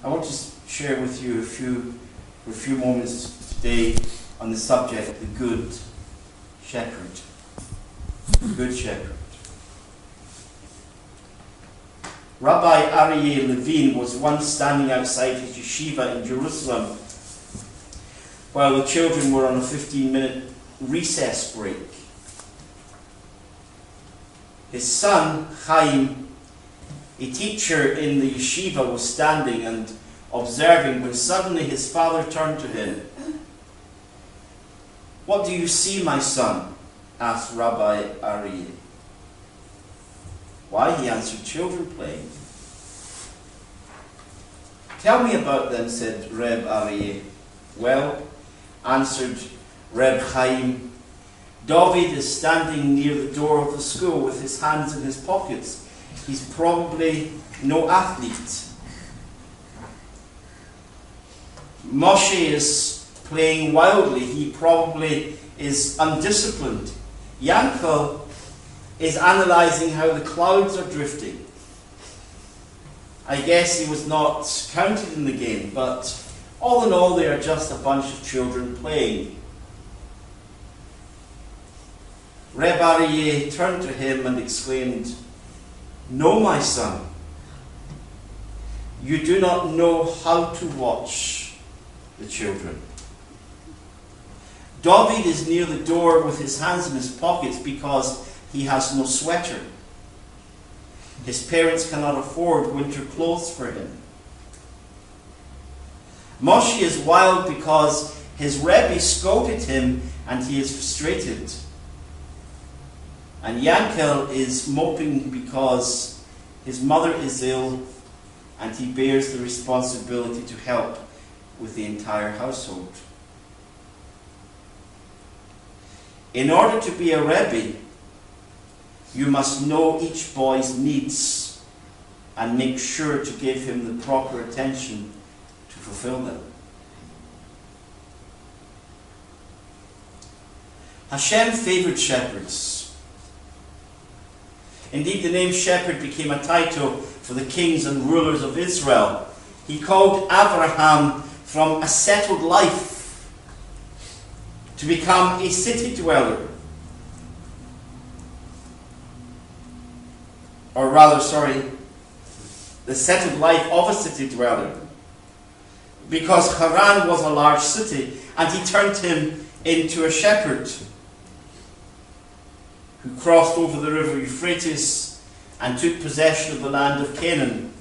I want to share with you for a few moments today on the subject, the Good Shepherd. The Good Shepherd. Rabbi Aryeh Levine was once standing outside his yeshiva in Jerusalem while the children were on a 15-minute recess break. His son, Chaim, a teacher in the yeshiva, was standing and observing when suddenly his father turned to him. "What do you see, my son?" asked Rabbi Aryeh. "Why," he answered, "children playing." "Tell me about them," said Reb Aryeh. "Well," answered Reb Chaim, "David is standing near the door of the school with his hands in his pockets. He's probably no athlete. Moshe is playing wildly. He probably is undisciplined. Yankel is analysing how the clouds are drifting. I guess he was not counted in the game, but all in all, they are just a bunch of children playing." Reb Aryeh turned to him and exclaimed, "No, my son, you do not know how to watch the children. David is near the door with his hands in his pockets because he has no sweater. His parents cannot afford winter clothes for him. Moshe is wild because his Rebbe scolded him and he is frustrated. And Yankel is moping because his mother is ill and he bears the responsibility to help with the entire household. In order to be a Rebbe, you must know each boy's needs and make sure to give him the proper attention to fulfill them." Hashem favored shepherds. Indeed, the name shepherd became a title for the kings and rulers of Israel. He called Abraham from a settled life to become a city dweller. Or rather, the settled life of a city dweller. Because Haran was a large city, and he turned him into a shepherd who crossed over the river Euphrates and took possession of the land of Canaan.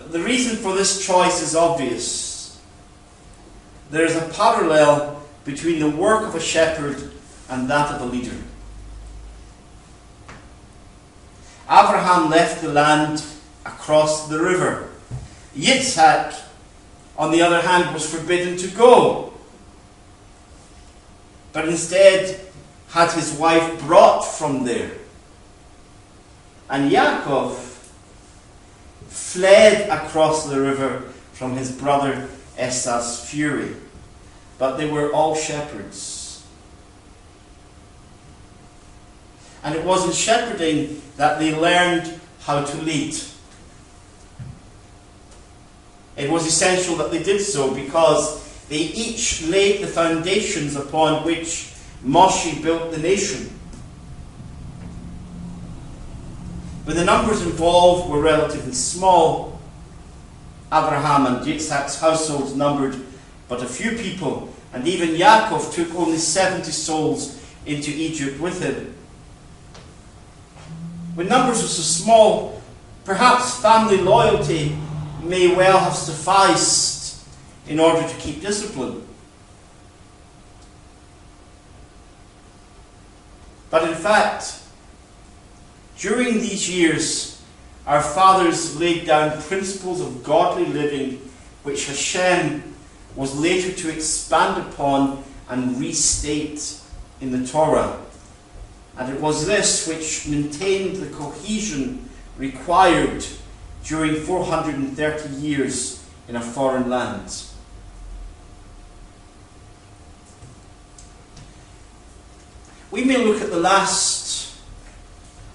The reason for this choice is obvious. There is a parallel between the work of a shepherd and that of a leader. Abraham left the land across the river. Yitzhak, on the other hand, was forbidden to go, but instead had his wife brought from there. And Yaakov fled across the river from his brother Esau's fury. But they were all shepherds. And it was in shepherding that they learned how to lead. It was essential that they did so because they each laid the foundations upon which Moshe built the nation. When the numbers involved were relatively small, Abraham and Yitzhak's households numbered but a few people, and even Yaakov took only 70 souls into Egypt with him. When numbers were so small, perhaps family loyalty may well have sufficed in order to keep discipline. But in fact, during these years, our fathers laid down principles of godly living which Hashem was later to expand upon and restate in the Torah. And it was this which maintained the cohesion required during 430 years in a foreign land. We may look at the last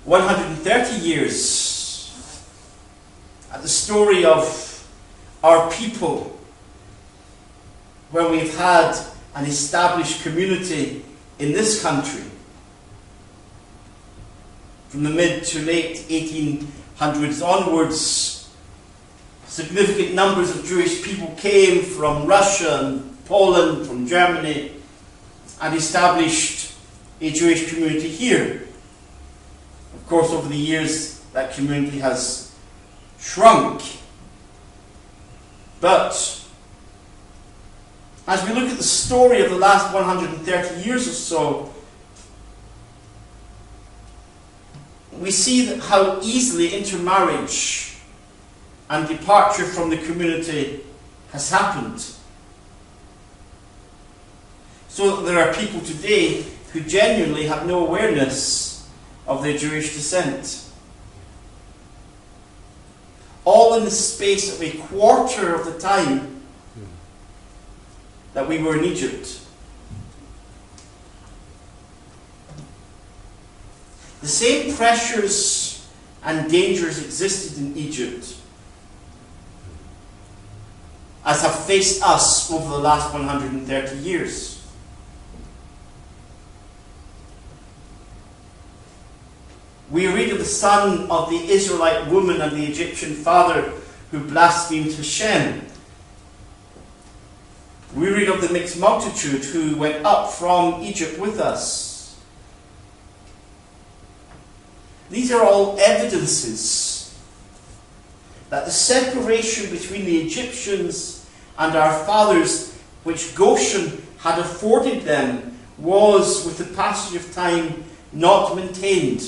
130 years at the story of our people when we've had an established community in this country. From the mid to late 1800s onwards, significant numbers of Jewish people came from Russia and Poland, from Germany, and established a Jewish community here. Of course, over the years, that community has shrunk. But as we look at the story of the last 130 years or so, we see that how easily intermarriage and departure from the community has happened. So that there are people today who genuinely have no awareness of their Jewish descent. All in the space of a quarter of the time that we were in Egypt. The same pressures and dangers existed in Egypt as have faced us over the last 130 years. We read of the son of the Israelite woman and the Egyptian father who blasphemed Hashem. We read of the mixed multitude who went up from Egypt with us. These are all evidences that the separation between the Egyptians and our fathers, which Goshen had afforded them, was, with the passage of time, not maintained.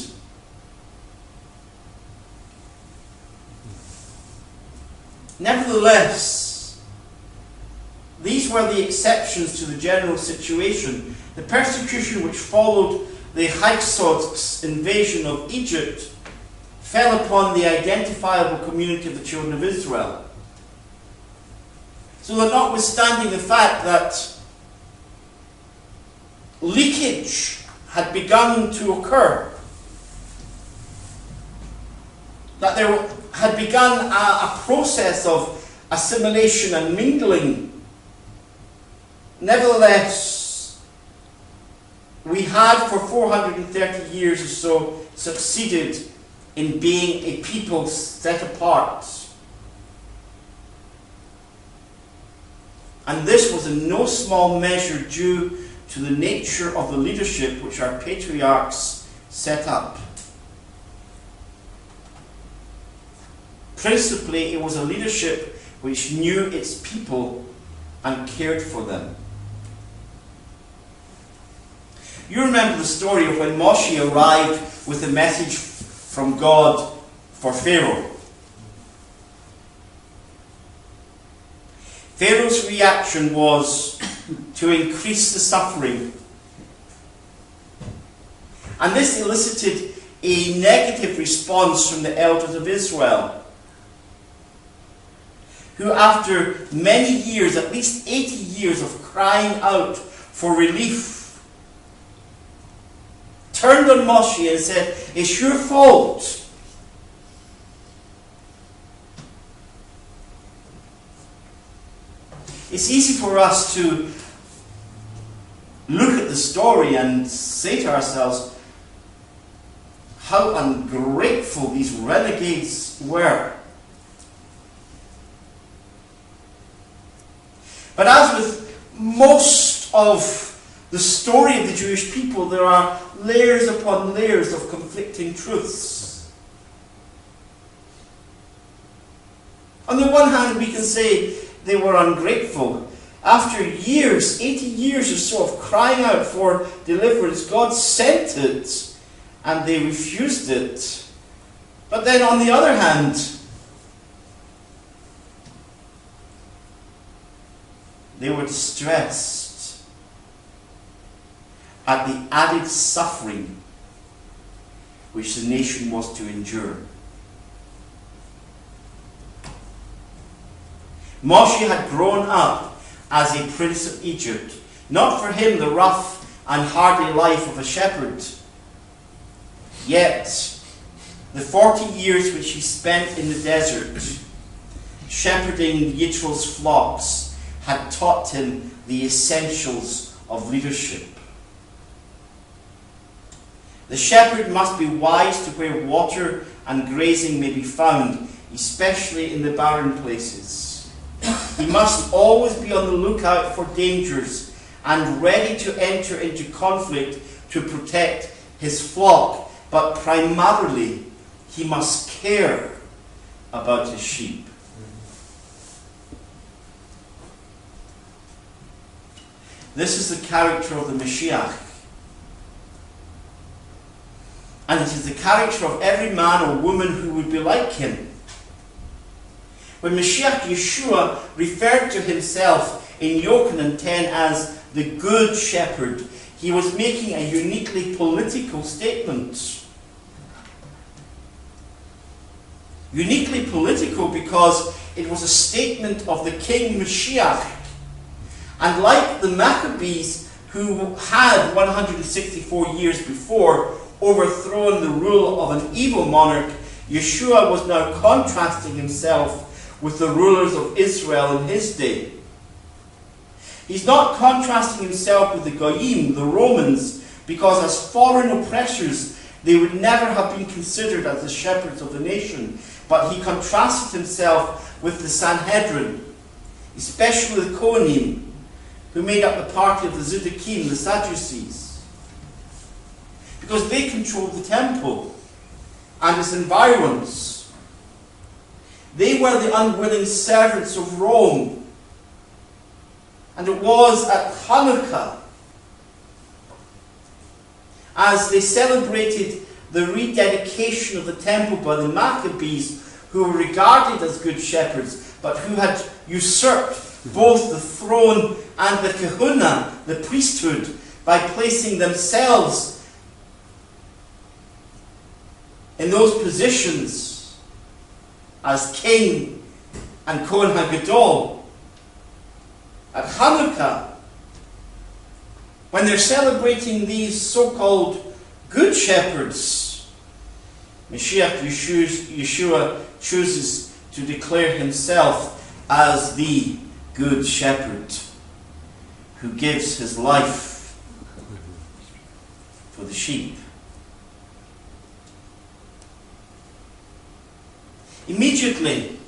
Nevertheless, these were the exceptions to the general situation. The persecution which followed the Hyksos invasion of Egypt fell upon the identifiable community of the children of Israel. So that notwithstanding the fact that leakage had begun to occur, that there had begun a process of assimilation and mingling, nevertheless, we had for 430 years or so succeeded in being a people set apart. And this was in no small measure due to the nature of the leadership which our patriarchs set up. Principally, it was a leadership which knew its people and cared for them. You remember the story of when Moshe arrived with a message from God for Pharaoh. Pharaoh's reaction was to increase the suffering. And this elicited a negative response from the elders of Israel, who after many years, at least 80 years of crying out for relief, turned on Moshe and said, "It's your fault. It's easy for us to look at the story and say to ourselves, how ungrateful these renegades were. But as with most of the story of the Jewish people, there are layers upon layers of conflicting truths. On the one hand, we can say they were ungrateful. After years, 80 years or so of crying out for deliverance, God sent it, and they refused it. But then on the other hand, they were distressed at the added suffering which the nation was to endure. Moshe had grown up as a prince of Egypt. Not for him the rough and hardy life of a shepherd. Yet, the 40 years which he spent in the desert, shepherding Yitro's flocks had taught him the essentials of leadership. The shepherd must be wise to where water and grazing may be found, especially in the barren places. He must always be on the lookout for dangers and ready to enter into conflict to protect his flock, but primarily he must care about his sheep. This is the character of the Mashiach. And it is the character of every man or woman who would be like him. When Mashiach Yeshua referred to himself in Yochanan 10 as the Good Shepherd, he was making a uniquely political statement. Uniquely political because it was a statement of the King Mashiach. And like the Maccabees, who had 164 years before overthrown the rule of an evil monarch, Yeshua was now contrasting himself with the rulers of Israel in his day. He's not contrasting himself with the Goyim, the Romans, because as foreign oppressors, they would never have been considered as the shepherds of the nation. But he contrasted himself with the Sanhedrin, especially the Kohanim, who made up the party of the Ziddikim, the Sadducees. Because they controlled the temple and its environs. They were the unwilling servants of Rome. And it was at Hanukkah, as they celebrated the rededication of the temple by the Maccabees, who were regarded as good shepherds, but who had usurped both the throne and the kahuna, the priesthood, by placing themselves in those positions as king and Kohen HaGadol. At Hanukkah, when they're celebrating these so-called good shepherds, Mashiach Yeshua chooses to declare himself as the good shepherd who gives his life for the sheep. Immediately,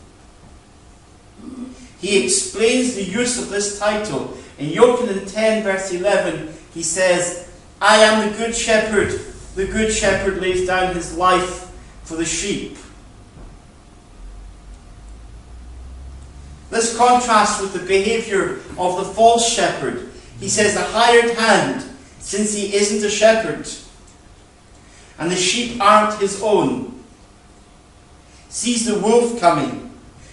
he explains the use of this title. In Yochanan 10 verse 11, he says, I am the good shepherd. The good shepherd lays down his life for the sheep. This contrasts with the behavior of the false shepherd. He says, a hired hand, since he isn't a shepherd. And the sheep aren't his own. Sees the wolf coming,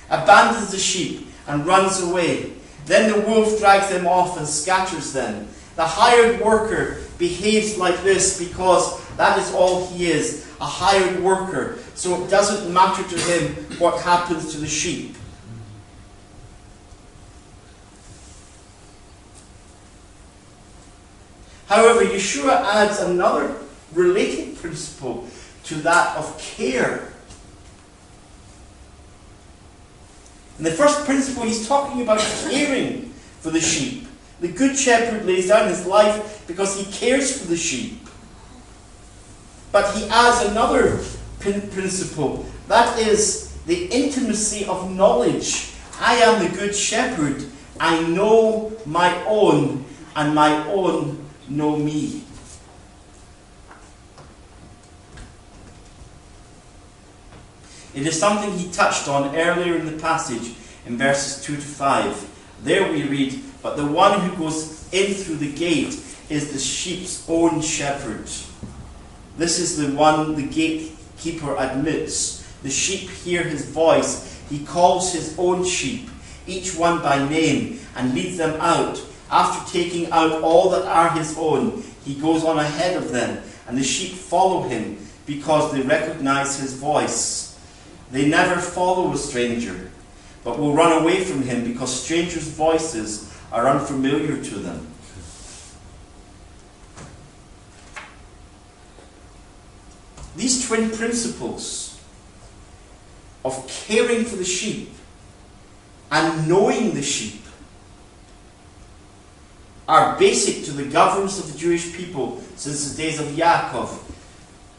abandons the sheep, and runs away. Then the wolf drags them off and scatters them. The hired worker behaves like this because that is all he is, a hired worker. So it doesn't matter to him what happens to the sheep. However, Yeshua adds another related principle to that of care. In the first principle, he's talking about caring for the sheep. The good shepherd lays down his life because he cares for the sheep. But he adds another principle. That is the intimacy of knowledge. I am the good shepherd. I know my own, and my own know me. It is something he touched on earlier in the passage in verses 2 to 5. There we read, but the one who goes in through the gate is the sheep's own shepherd. This is the one the gatekeeper admits. The sheep hear his voice. He calls his own sheep, each one by name, and leads them out. After taking out all that are his own, he goes on ahead of them, and the sheep follow him because they recognize his voice. They never follow a stranger, but will run away from him because strangers' voices are unfamiliar to them. These twin principles of caring for the sheep and knowing the sheep are basic to the governance of the Jewish people since the days of Yaakov.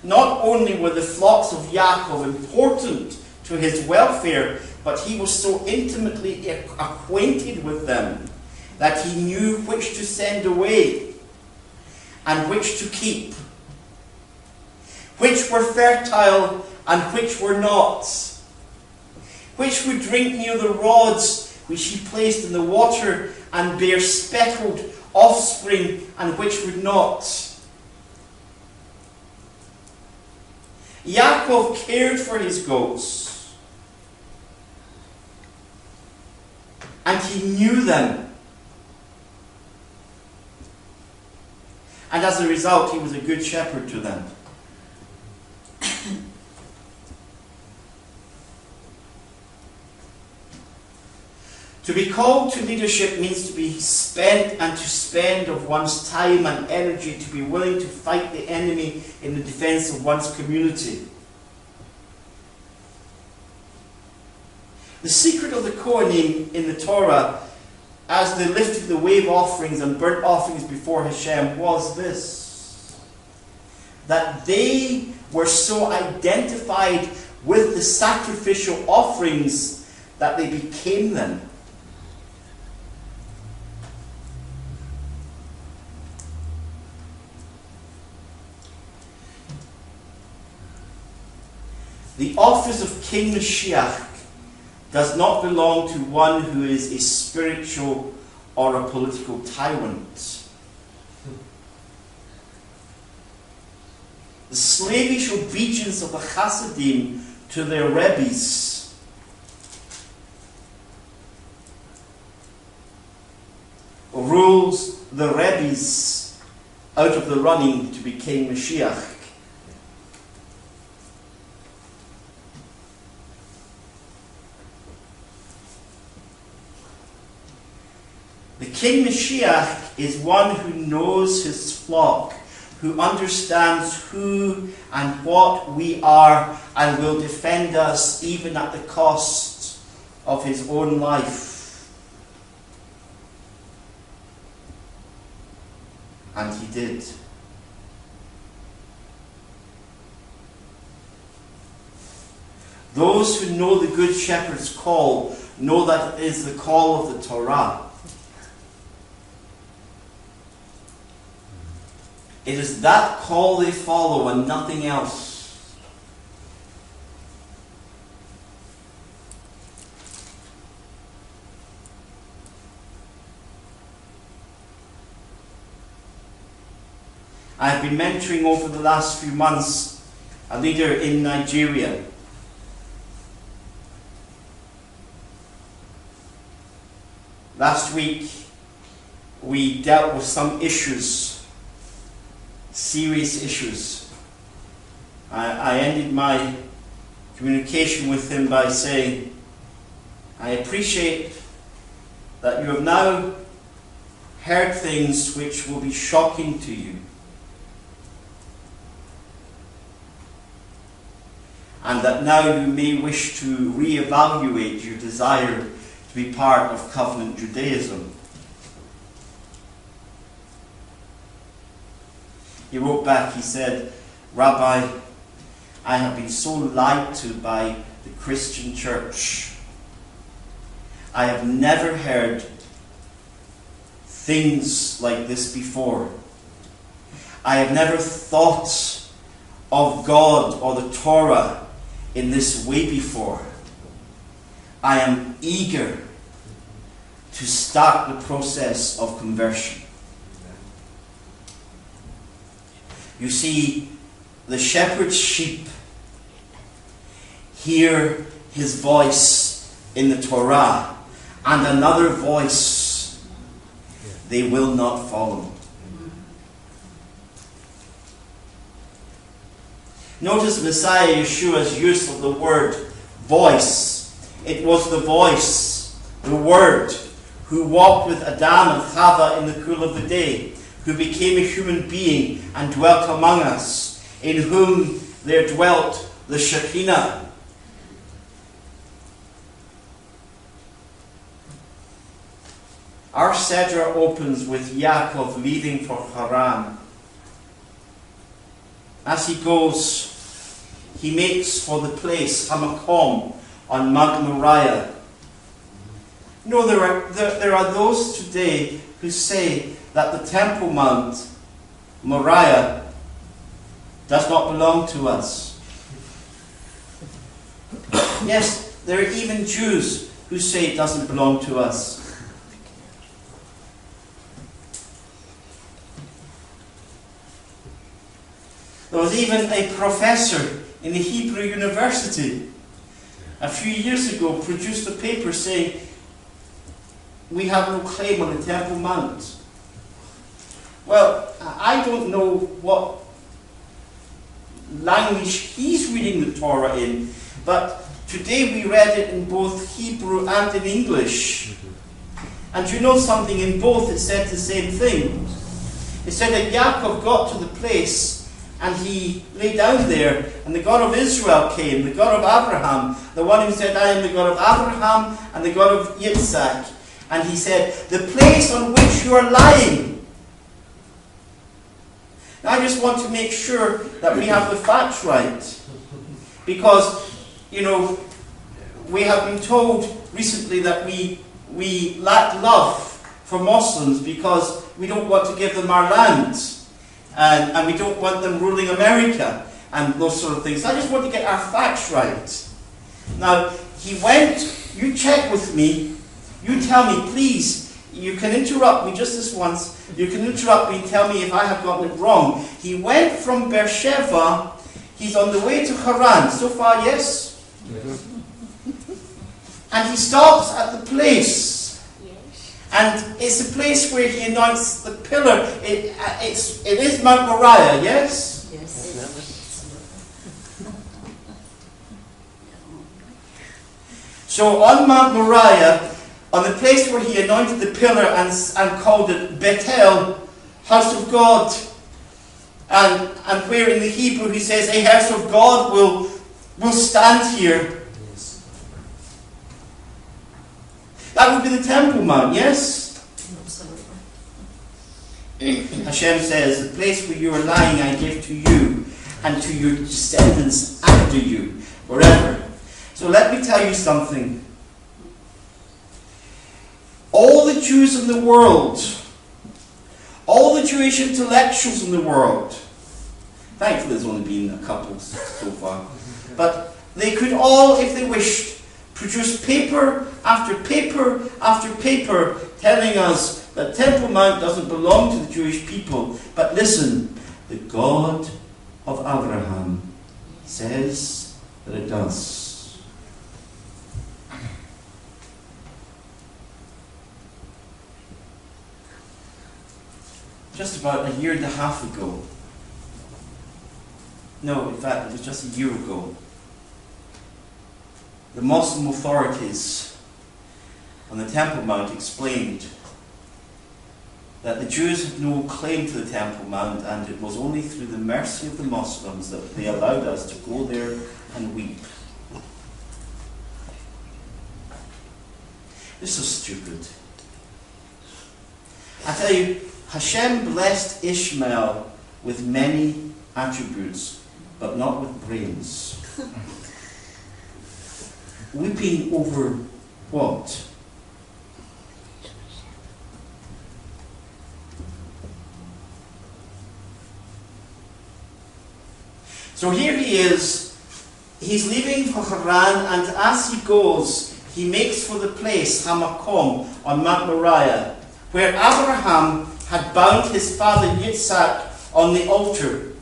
Not only were the flocks of Yaakov important to his welfare, but he was so intimately acquainted with them that he knew which to send away and which to keep, which were fertile and which were not, which would drink near the rods which he placed in the water and bear speckled offspring, and which would not. Yaakov cared for his goats, and he knew them. And as a result, he was a good shepherd to them. To be called to leadership means to be spent and to spend of one's time and energy, to be willing to fight the enemy in the defense of one's community. The secret of the Kohanim in the Torah, as they lifted the wave offerings and burnt offerings before Hashem, was this: that they were so identified with the sacrificial offerings that they became them. The office of King Mashiach does not belong to one who is a spiritual or a political tyrant. The slavish obedience of the Hasidim to their Rebbes rules the Rebbes out of the running to be King Mashiach. The King Mashiach is one who knows his flock, who understands who and what we are, and will defend us even at the cost of his own life. And he did. Those who know the Good Shepherd's call know that it is the call of the Torah. It is that call they follow and nothing else. I have been mentoring over the last few months a leader in Nigeria. Last week we dealt with some issues, serious issues. I ended my communication with him by saying, I appreciate that you have now heard things which will be shocking to you, and that now you may wish to reevaluate your desire to be part of covenant Judaism. He wrote back, he said, Rabbi, I have been so lied to by the Christian church. I have never heard things like this before. I have never thought of God or the Torah in this way before. I am eager to start the process of conversion. You see, the shepherd's sheep hear his voice in the Torah, and another voice they will not follow. Notice Messiah Yeshua's use of the word voice. It was the voice, the Word, who walked with Adam and Chava in the cool of the day, who became a human being and dwelt among us, in whom there dwelt the Shekinah. Our Seder opens with Yaakov leaving for Haran. As he goes, he makes for the place Hamakom on Mount Moriah. No, there are those today who say that the Temple Mount, Moriah, does not belong to us. Yes, there are even Jews who say it doesn't belong to us. There was even a professor in the Hebrew University a few years ago produced a paper saying, we have no claim on the Temple Mount. Well, I don't know what language he's reading the Torah in, but today we read it in both Hebrew and in English. And you know something, in both it said the same thing. It said that Yaakov got to the place and he lay down there, and the God of Israel came, the God of Abraham, the one who said, I am the God of Abraham and the God of Yitzhak. And he said, the place on which you are lying. Now I just want to make sure that we have the facts right. Because, you know, we have been told recently that we lack love for Muslims because we don't want to give them our land. And we don't want them ruling America and those sort of things. I just want to get our facts right. Now, he went, you check with me, you tell me, please, you can interrupt me just this once, you can interrupt me and tell me if I have gotten it wrong. He went from Beersheba, he's on the way to Haran. So far, yes? Yes. And he stops at the place. And it's a place where he anoints the pillar. It is Mount Moriah, yes? Yes. So on Mount Moriah, on the place where he anointed the pillar and called it Bethel, house of God, and where in the Hebrew he says a house of God will stand here. That would be the Temple Mount, yes? Absolutely. Hashem says, the place where you are lying I give to you and to your descendants after you, forever. So let me tell you something. All the Jews in the world, all the Jewish intellectuals in the world, thankfully there's only been a couple so far, but they could all, if they wished, produce paper after paper after paper telling us that Temple Mount doesn't belong to the Jewish people. But listen, the God of Abraham says that it does. Just about a year and a half ago, no, in fact it was just a year ago, the Muslim authorities on the Temple Mount explained that the Jews had no claim to the Temple Mount, and it was only through the mercy of the Muslims that they allowed us to go there and weep. This is stupid. I tell you, Hashem blessed Ishmael with many attributes, but not with brains. Weeping over what? So here he is, he's leaving for Haran, and as he goes, he makes for the place, Hamakom, on Mount Moriah, where Abraham had bound his father Yitzhak on the altar,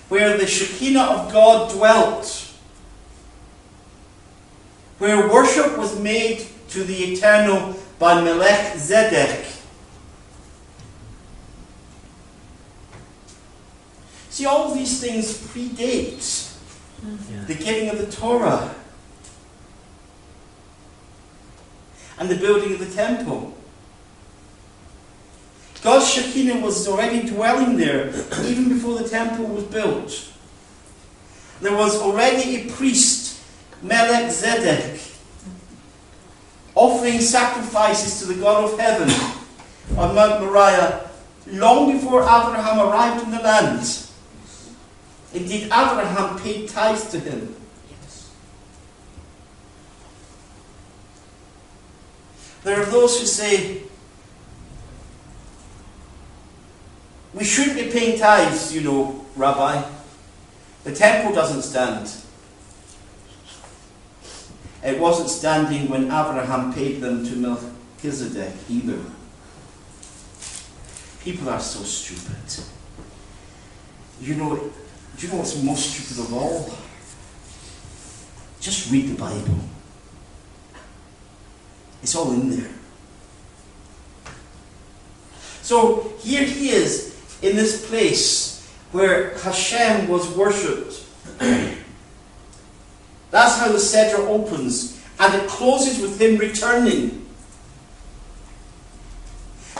where the Shekinah of God dwelt, where worship was made to the Eternal by Melech Zedek. See, all of these things predate the giving of the Torah and the building of the temple. God's Shekinah was already dwelling there even before the temple was built. There was already a priest, Melech Zedek. offering sacrifices to the God of heaven on Mount Moriah long before Abraham arrived in the land. Indeed, Abraham paid tithes to him. There are those who say, we shouldn't be paying tithes, you know, Rabbi. The temple doesn't stand. It wasn't standing when Abraham paid them to Melchizedek either. People are so stupid. Do you know what's most stupid of all? Just read the Bible. It's all in there. So here he is in this place where Hashem was worshipped. That's how the Seder opens, and it closes with him returning.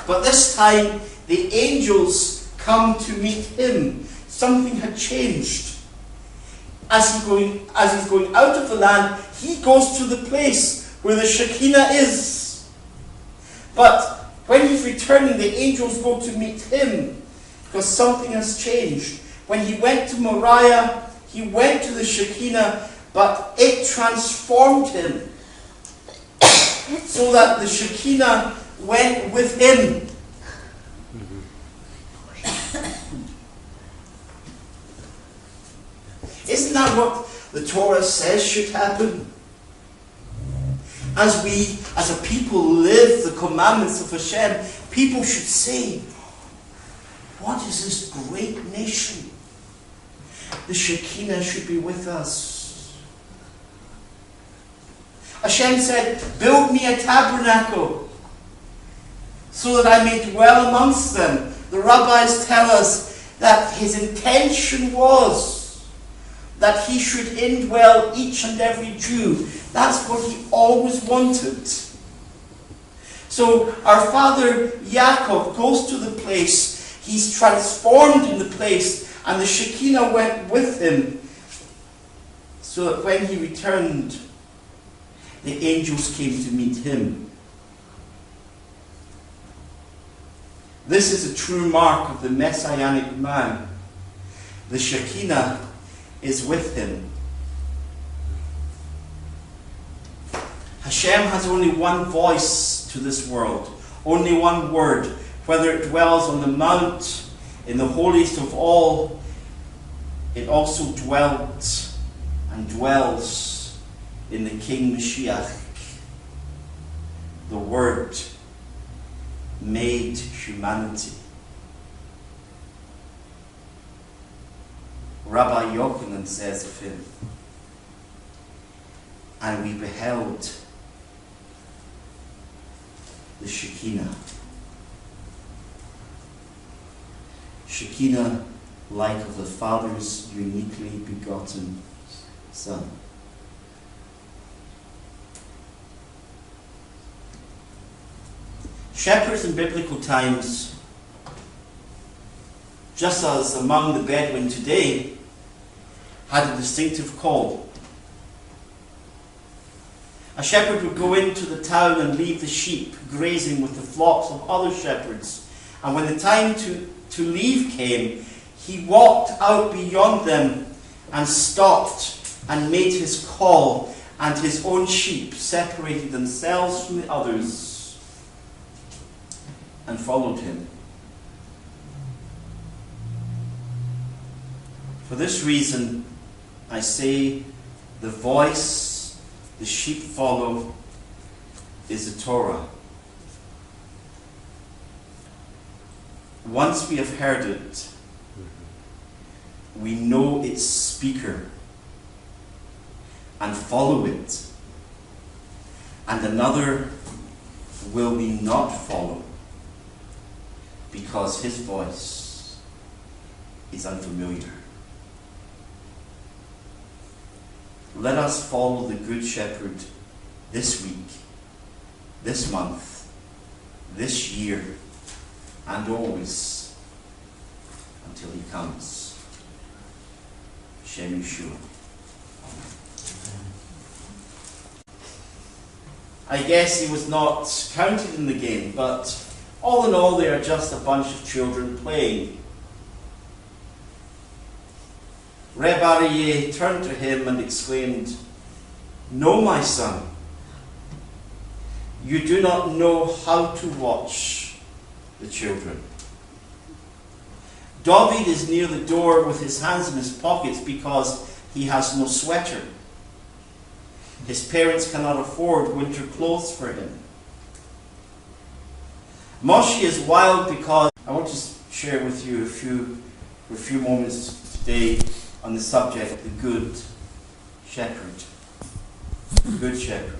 But this time, the angels come to meet him. Something had changed. As he's going out of the land, he goes to the place where the Shekinah is. But when he's returning, the angels go to meet him, because something has changed. When he went to Moriah, he went to the Shekinah, but it transformed him so that the Shekinah went with him. Isn't that what the Torah says should happen? As we, as a people, live the commandments of Hashem, people should say, what is this great nation? The Shekinah should be with us. Hashem said, build me a tabernacle so that I may dwell amongst them. The rabbis tell us that his intention was that he should indwell each and every Jew. That's what he always wanted. So our father Yaakov goes to the place, he's transformed in the place, and the Shekinah went with him, so that when he returned, the angels came to meet him. This is a true mark of the Messianic man. The Shekinah is with him. Hashem has only one voice to this world, only one word, whether it dwells on the mount, in the holiest of all. It also dwelt and dwells in the King Mashiach, the Word made humanity. Rabbi Yochanan says of him, and we beheld the Shekinah. Shekinah, like of the Father's uniquely begotten Son. Shepherds in biblical times, just as among the Bedouin today, had a distinctive call. A shepherd would go into the town and leave the sheep grazing with the flocks of other shepherds. And when the time to leave came, he walked out beyond them and stopped and made his call, and his own sheep separated themselves from the others and followed him. For this reason, I say, the voice the sheep follow is the Torah. Once we have heard it, we know its speaker and follow it, and another will we not follow, because his voice is unfamiliar. Let us follow the Good Shepherd this week, this month, this year, and always until he comes. Shem Yeshua. I guess he was not counted in the game, but all in all, they are just a bunch of children playing. Reb Aryeh turned to him and exclaimed, "No, my son, you do not know how to watch the children. David is near the door with his hands in his pockets because he has no sweater. His parents cannot afford winter clothes for him. Moshe is wild because..." I want to share with you a few moments today on the subject, the Good Shepherd. The Good Shepherd.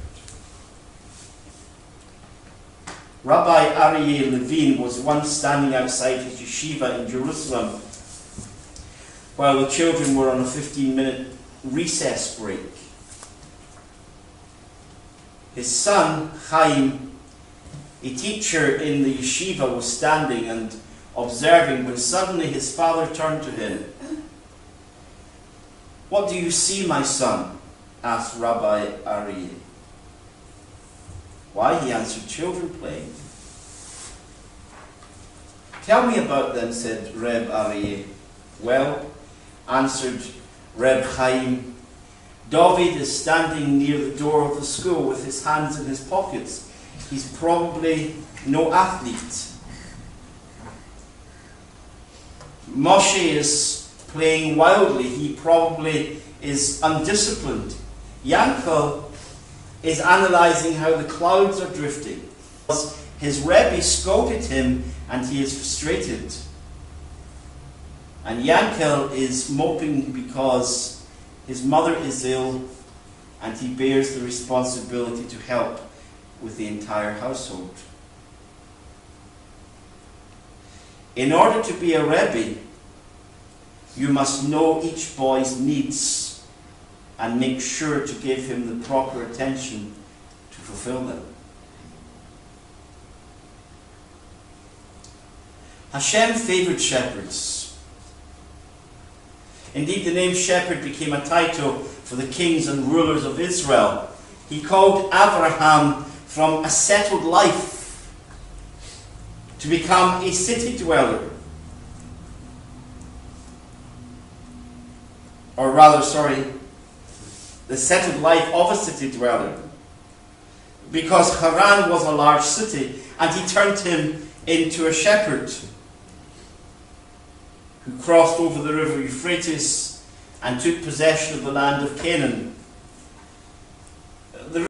Rabbi Aryeh Levine was once standing outside his yeshiva in Jerusalem while the children were on a 15-minute recess break. His son, Chaim, a teacher in the yeshiva, was standing and observing when suddenly his father turned to him. "What do you see, my son?" asked Rabbi Aryeh. "Why," he answered, "children playing." "Tell me about them," said Reb Aryeh. "Well," answered Reb Chaim, "David is standing near the door of the school with his hands in his pockets. He's probably no athlete. Moshe is playing wildly. He probably is undisciplined. Yankel is analysing how the clouds are drifting. His Rebbe scolded him and he is frustrated. And Yankel is moping because his mother is ill and he bears the responsibility to help with the entire household. In order to be a Rebbe, you must know each boy's needs and make sure to give him the proper attention to fulfill them. Hashem favored shepherds. Indeed, the name shepherd became a title for the kings and rulers of Israel. He called Abraham from a settled life to become a city dweller. Or rather, the settled life of a city dweller. Because Haran was a large city, and he turned him into a shepherd who crossed over the river Euphrates and took possession of the land of Canaan.